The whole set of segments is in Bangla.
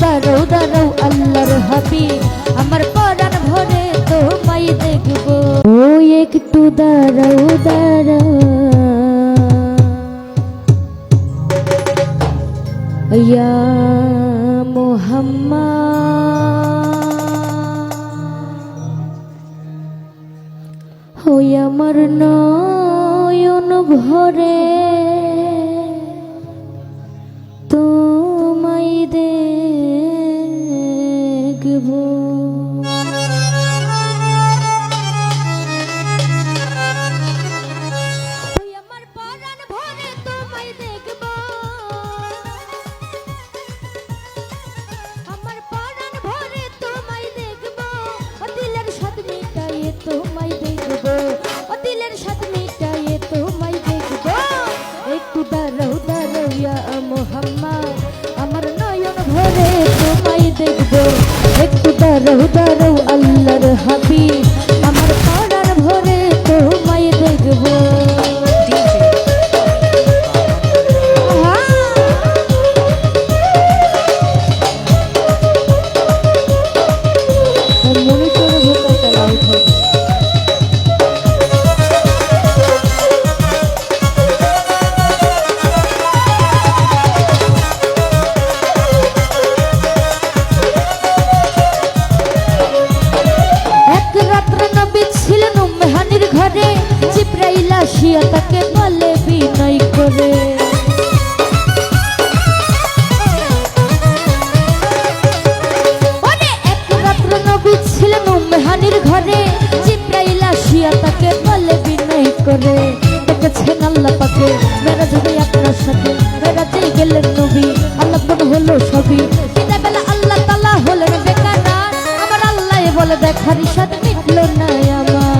দাঁড়াও দাঁড়াও আল্লাহর হাবিব আমার পরাণ ভরে তোমায় দেখবো ও একটু দাঁড়াও দাঁড়াও ইয়া মুহাম্মদ ওই আমার নয়ন ভরে তোমায় দেখবো তোমায় দেখবো ও দিলের সাথে মিটাইয়ে তোমায় দেখবো একটু দাঁড়াও দাঁড়াও ইয়া মুহাম্মদ আমার নয়ন ভরে তোমায় দেখবো একটু দাঁড়াও দাঁড়াও আল্লাহর হাবিব আমার পরাণ ভরে তোমায় দেখবো আসিয়া তাকে বলে বিনয় করে এক রাত্র নবী ছিলেন উম্মেহানির ঘরে জিব্রাইল আসিয়া তাকে বলে বিনয় করে দেখেছেন আল্লাহ পাকে মেরাজ হবে আপনার সাথে মেরাজে গেলেন নবী আল্লাহ বল হলো সবই দিনের বেলা আল্লাহ তাআলা হলেন বেকারার আমার আল্লাহ বলে দেখার সাথে মিটলো না আমার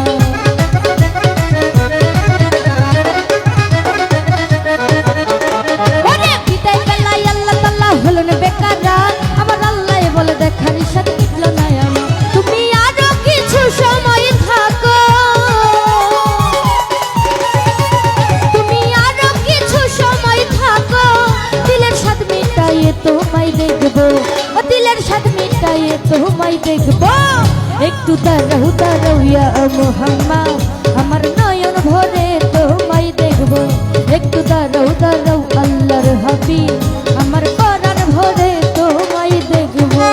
তোমায় দেখবো একটু দাঁড়াও দাঁড়াও ইয়া মুহাম্মদ আমার নয়ন ভরে তোমায় দেখবো একটু দাঁড়াও দাঁড়াও আল্লাহর হাবিব আমার পরাণ ভরে তোমায় দেখবো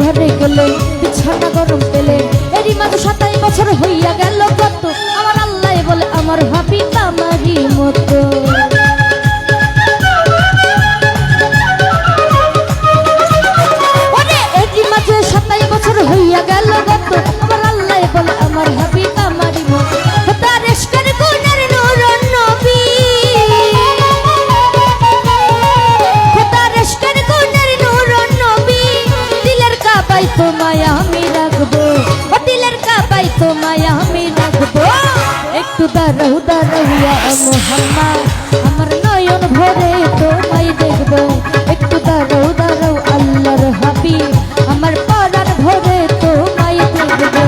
ঘরে গেলে বিছানা গরম পেলে এরই মাঝে 27 বছর হইয়া গেল কত আমার আল্লাহ বলে আমার হাবিব আমারই মতো এরই মাঝে 27 বছর হইয়া গেল কত আমার আল্লাহ বলে আমার হাবিব আমারই মতো তার ইশকের গুণের নূর নবী তার ইশকের গুণের নূর নবী দিলের কাবায় তোমায় আমি রাখবো ও দিলের কাবায় তোমায় আমি রাখবো একটু দাঁড়াও দাঁড়াও ইয়া মুহাম্মদ আমার নয়ন ভরে তোমায় দেখবো একটু দাঁড়াও দাঁড়াও আল্লাহর হাবিব আমার পরাণ ভরে তোমায় দেখবো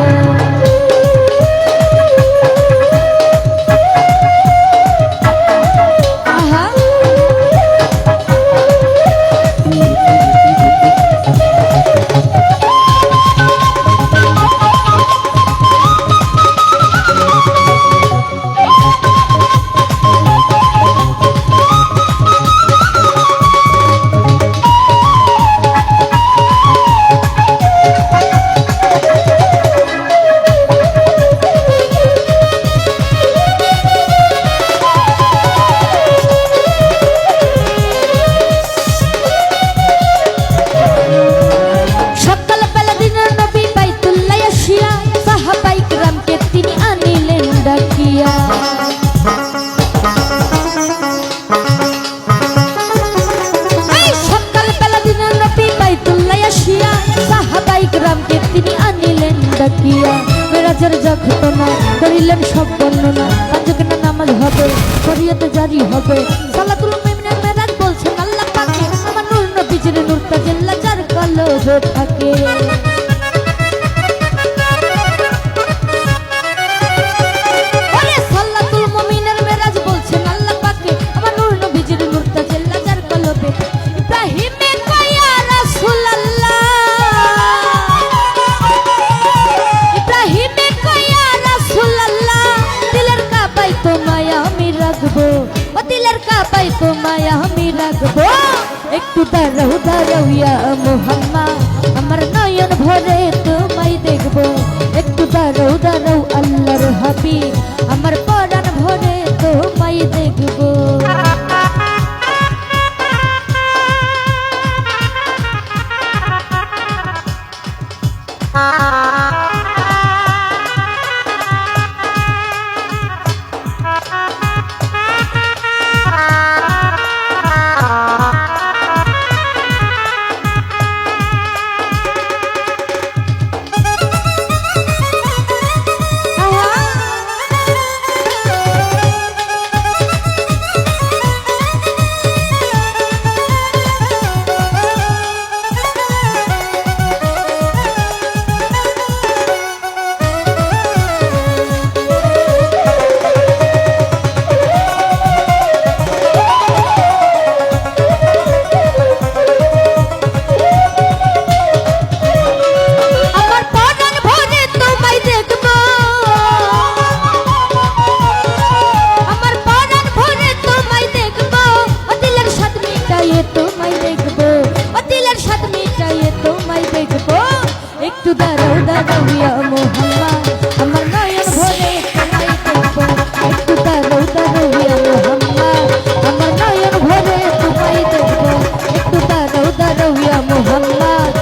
ডাকিয়া মেরাজের যখন করিলেন সব বর্ণনা পাঁচক না নামাজ হবে শরীয়তে জারি হবে সালাতুল মুমিনের মেরাজ বলছেন আল্লাহ পাকে আমার নূর নবীজির নূরটা জেল্লা যার কলবে থাকে ওরে সালাতুল মুমিনের মেরাজ বলছেন আল্লাহ পাকে আমার নূর নবীজির নূরটা জেল্লা যার কলবে ইব্রাহিমে কয়া রাসূলুল্লাহ ইব্রাহিমে কয়া রাসূলুল্লাহ দিলের কাবায় তোমায় আমি রাখবো ও দিলের কাবায় তোমায় আমি রাখবো একটু দাঁড়াও দাঁড়াও ইয়া মুহাম্মদ আমার নয়ন ভরে তোমায় দেখবো একটু দাঁড়াও দাঁড়াও আল্লাহর হাবিব আমার পরাণ ভরে তোমায় দেখবো একটু দাঁড়াও দাঁড়াও ইয়া মুহাম্মদ আমার নয়ন ভরে তোমায় দেখবো একটু দাঁড়াও দাঁড়াও ইয়া মুহাম্মদ আমার নয়ন ভরে তোমায় দেখবো একটু দাঁড়াও দাঁড়াও ইয়া মুহাম্মদ